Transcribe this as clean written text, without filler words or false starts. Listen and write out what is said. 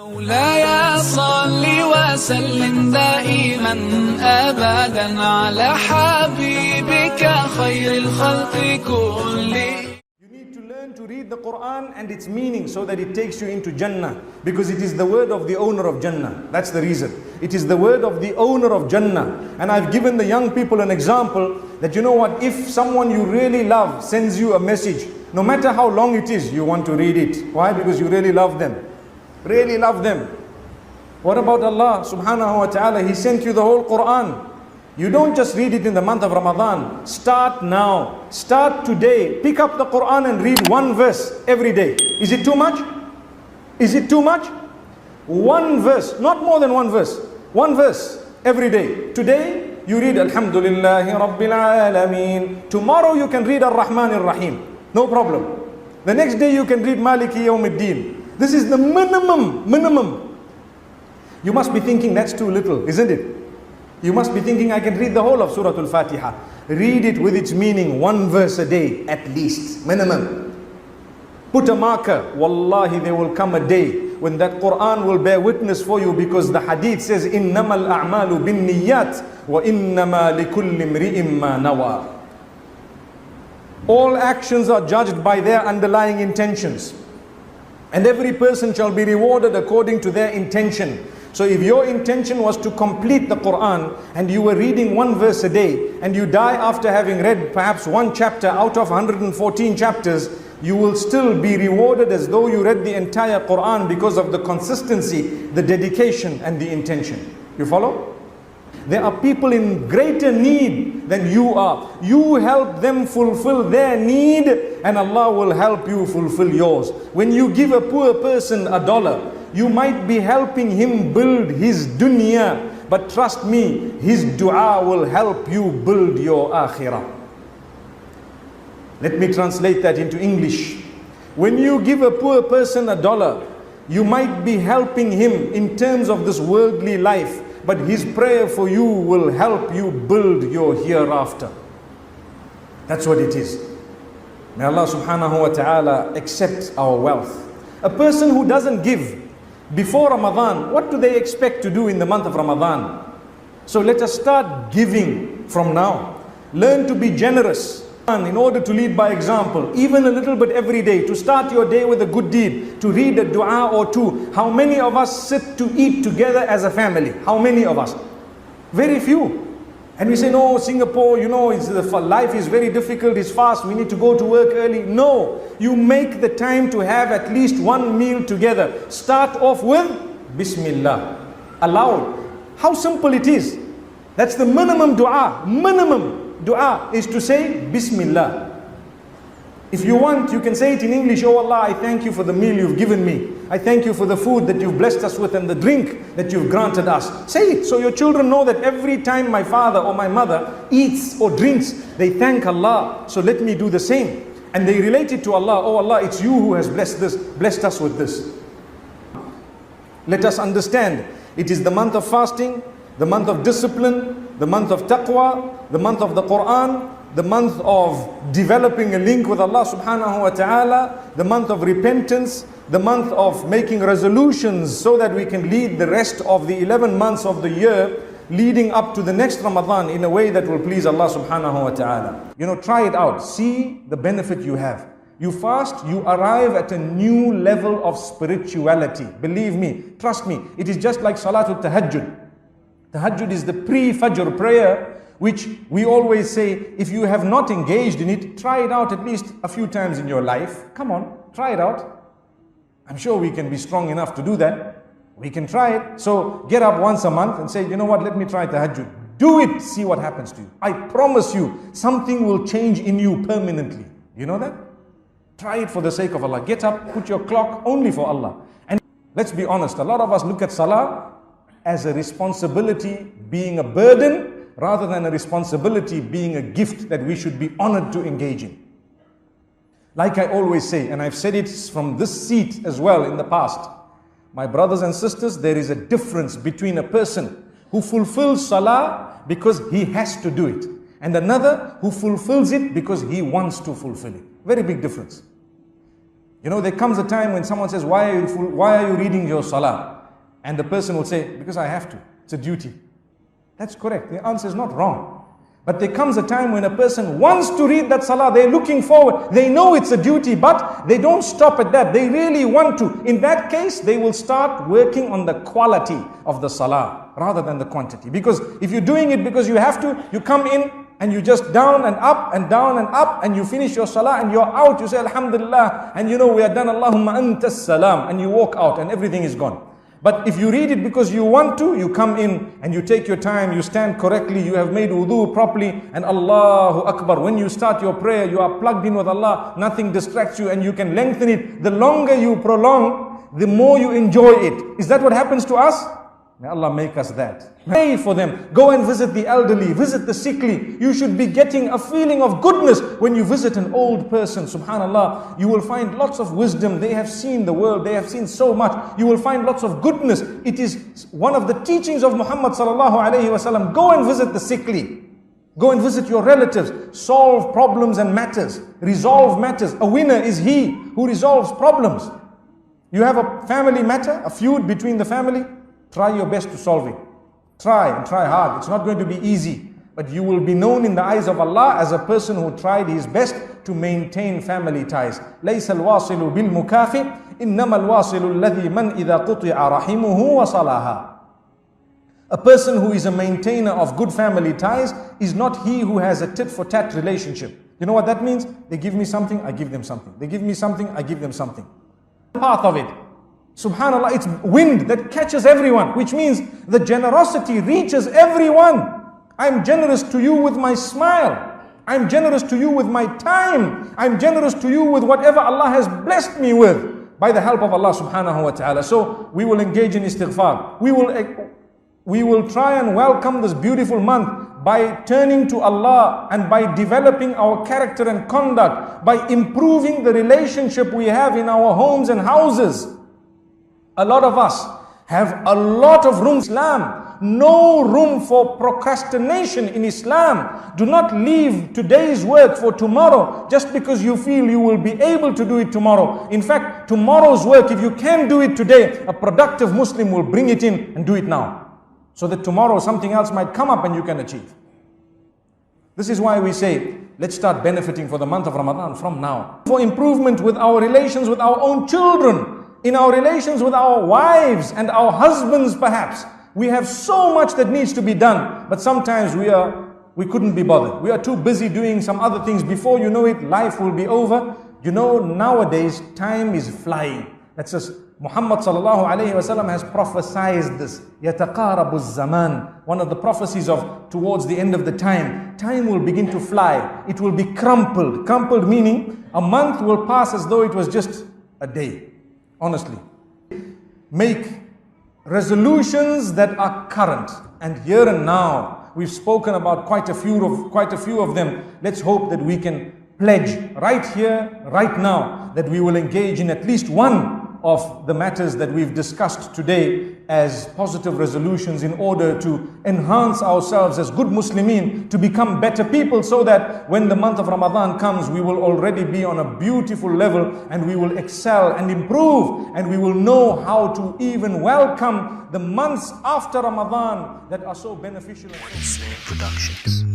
مولاي صل وسلم دائما أبدا على حبيبك خير الخلق كلهم. You need to learn to read the Quran and its meaning so that it takes you into Jannah, because it is the word of the owner of Jannah. That's the reason. It is the word of the owner of Jannah. And I've given the young people an example that, you know what, if someone you really love sends you a message, no matter how long it is, you want to read it. Why? Because you really love them. Really love them. What about Allah subhanahu wa ta'ala? He sent you the whole Quran. You don't just read it in the month of Ramadan. Start now. Start today. Pick up the Quran and read one verse every day. Is it too much? Is it too much? One verse, not more than one verse. One verse every day. Today you read Alhamdulillahi Rabbil Alameen. Tomorrow you can read Ar-Rahman Ar-Rahim. No problem. The next day you can read Maliki Yawmiddin. This is the minimum. You must be thinking that's too little, isn't it? You must be thinking I can read the whole of Surah Al-Fatiha. Read it with its meaning, one verse a day at least, minimum. Put a marker. Wallahi, there will come a day when that Quran will bear witness for you, because the hadith says, إِنَّمَا الْأَعْمَالُ بِالنِّيَّاتِ وَإِنَّمَا لِكُلِّ امْرِئٍ مَّا نَوَى. All actions are judged by their underlying intentions. And every person shall be rewarded according to their intention. So if your intention was to complete the Quran and you were reading one verse a day, and you die after having read perhaps one chapter out of 114 chapters, you will still be rewarded as though you read the entire Quran, because of the consistency, the dedication and the intention. You follow? There are people in greater need than you are. You help them fulfill their need, and Allah will help you fulfill yours. When you give a poor person $1, you might be helping him build his dunya, but trust me, his dua will help you build your akhirah. Let me translate that into English. When you give a poor person $1, you might be helping him in terms of this worldly life, but his prayer for you will help you build your hereafter. That's what it is. May Allah subhanahu wa ta'ala accept our wealth. A person who doesn't give before Ramadan, what do they expect to do in the month of Ramadan? So let us start giving from now. Learn to be generous in order to lead by example, even a little bit every day, to start your day with a good deed, to read a dua or two. How many of us sit to eat together as a family? How many of us? Very few. And we say, no, Singapore, you know, life is very difficult, it's fast, we need to go to work early. No, you make the time to have at least one meal together. Start off with Bismillah, aloud. How simple it is. That's the minimum dua. Minimum dua is to say Bismillah. If you want, you can say it in English. Oh Allah, I thank you for the meal you've given me. I thank you for the food that you've blessed us with and the drink that you've granted us. Say it so your children know that every time my father or my mother eats or drinks, they thank Allah. So let me do the same. And they relate it to Allah. Oh Allah, it's you who has blessed us with this. Let us understand, it is the month of fasting, the month of discipline, the month of taqwa, the month of the Quran, the month of developing a link with Allah subhanahu wa ta'ala, the month of repentance, the month of making resolutions so that we can lead the rest of the 11 months of the year leading up to the next Ramadan in a way that will please Allah subhanahu wa ta'ala. You know, try it out. See the benefit you have. You fast, you arrive at a new level of spirituality. Believe me, trust me, it is just like Salatul Tahajjud. Tahajjud is the pre-Fajr prayer, which we always say, if you have not engaged in it, try it out at least a few times in your life. Come on, try it out. I'm sure we can be strong enough to do that. We can try it. So get up once a month and say, you know what, let me try Tahajjud. Do it, see what happens to you. I promise you, something will change in you permanently. You know that? Try it for the sake of Allah. Get up, put your clock only for Allah. And let's be honest, a lot of us look at Salah as a responsibility being a burden, rather than a responsibility being a gift that we should be honored to engage in. Like I always say, and I've said it from this seat as well in the past, my brothers and sisters, there is a difference between a person who fulfills salah because he has to do it, and another who fulfills it because he wants to fulfill it. Very big difference. You know, there comes a time when someone says, why are you reading your salah? And the person will say, because I have to, it's a duty. That's correct, the answer is not wrong. But there comes a time when a person wants to read that salah, they're looking forward, they know it's a duty, but they don't stop at that, they really want to. In that case, they will start working on the quality of the salah rather than the quantity. Because if you're doing it because you have to, you come in and you just down and up and down and up, and you finish your salah and you're out, you say Alhamdulillah, and you know we are done, Allahumma antas salam, and you walk out and everything is gone. But if you read it because you want to, you come in and you take your time, you stand correctly, you have made wudu properly, and Allahu Akbar. When you start your prayer, you are plugged in with Allah, nothing distracts you, and you can lengthen it. The longer you prolong, the more you enjoy it. Is that what happens to us? May Allah make us that. Pray for them. Go and visit the elderly, visit the sickly. You should be getting a feeling of goodness when you visit an old person. Subhanallah, you will find lots of wisdom. They have seen the world. They have seen so much. You will find lots of goodness. It is one of the teachings of Muhammad sallallahu alaihi wasallam. Go and visit the sickly. Go and visit your relatives. Solve problems and matters. Resolve matters. A winner is he who resolves problems. You have a family matter, a feud between the family. Try your best to solve it. Try and try hard. It's not going to be easy. But you will be known in the eyes of Allah as a person who tried his best to maintain family ties. لَيْسَ الْوَاصِلُ بِالْمُكَافِئِ إِنَّمَا الْوَاصِلُ الَّذِي مَنْ إِذَا قُطِعَ رَحِمُهُ وَصَلَاهَا. A person who is a maintainer of good family ties is not he who has a tit-for-tat relationship. You know what that means? They give me something, I give them something. They give me something, I give them something. Path of it. Subhanallah, it's wind that catches everyone, which means the generosity reaches everyone. I'm generous to you with my smile. I'm generous to you with my time. I'm generous to you with whatever Allah has blessed me with by the help of Allah subhanahu wa ta'ala. So we will engage in istighfar. We will try and welcome this beautiful month by turning to Allah and by developing our character and conduct, by improving the relationship we have in our homes and houses. A lot of us have a lot of room in Islam. No room for procrastination in Islam. Do not leave today's work for tomorrow just because you feel you will be able to do it tomorrow. In fact, tomorrow's work, if you can do it today, a productive Muslim will bring it in and do it now, so that tomorrow something else might come up and you can achieve. This is why we say, let's start benefiting for the month of Ramadan from now. For improvement with our relations with our own children, in our relations with our wives and our husbands perhaps. We have so much that needs to be done, but sometimes we couldn't be bothered. We are too busy doing some other things. Before you know it, life will be over. You know, nowadays, time is flying. That's just Muhammad sallallahu alayhi wa sallam has prophesied this. يَتَقَارَبُ الزَّمَانِ. One of the prophecies of towards the end of the time. Time will begin to fly. It will be crumpled. Crumpled meaning a month will pass as though it was just a day. Honestly. Make resolutions that are current and here and now. We've spoken about quite a few of them. Let's hope that we can pledge right here, right now, that we will engage in at least one of the matters that we've discussed today as positive resolutions in order to enhance ourselves as good Muslimin, to become better people, so that when the month of Ramadan comes, we will already be on a beautiful level and we will excel and improve, and we will know how to even welcome the months after Ramadan that are so beneficial. Productions.